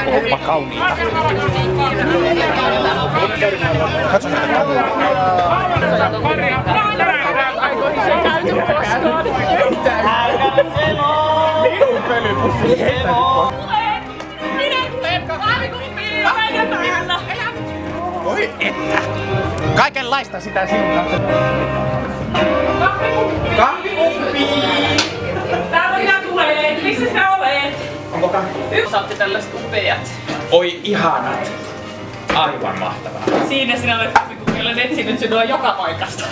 Oppa kauniita. Katso näitä kavereita. Minun pölypussi. Voi että! Kaikenlaista sitä sinun kanssa. Kahvikuppi! Täällä minä tulen! Missä sä olet? Onko kahvikuppi? Saatte tällaiset upeat. Oi ihanat! Aivan mahtavaa. Siinä sinä olet kahvikuppi, olen etsinyt sinua joka paikasta.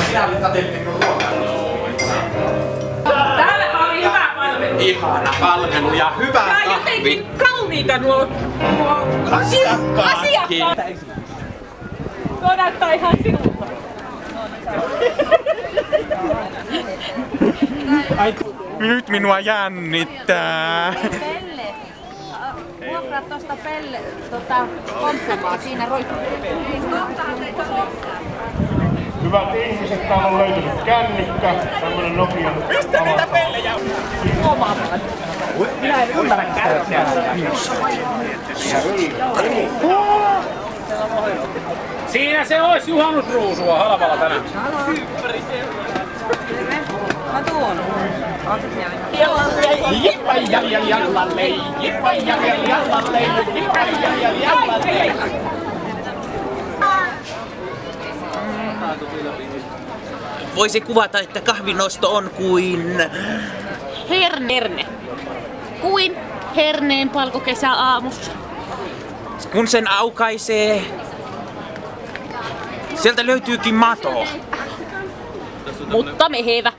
Sinä olet katsellinen kuin ruokaa. Täällä oli hyvä palvelu. Ihana palvelu ja hyvä kahvi. Ja jotenkin kauniita nuo asiakkaat. Tuo näyttää ihan sinulta. Nyt minua jännittää. Pelle. Vuokraa tosta Pelle komppumaa siinä roikkuu. Hyvät ihmiset, täällä on löytynyt kännykkä, tämmönen Nokia. Mistä niitä pellejä on? Minä en ymmärrä käyttää. Siinä se olisi juhannusruusua halvalla tänään. Mä tuon. Jippa jallallei, jippa jallallei, jippa jallallei. Voisi kuvata, että kahvinosto on kuin Herne. Kuin herneen palkokesäaamussa. kun sen aukaisee, sieltä löytyykin mato. Mutta mehevä.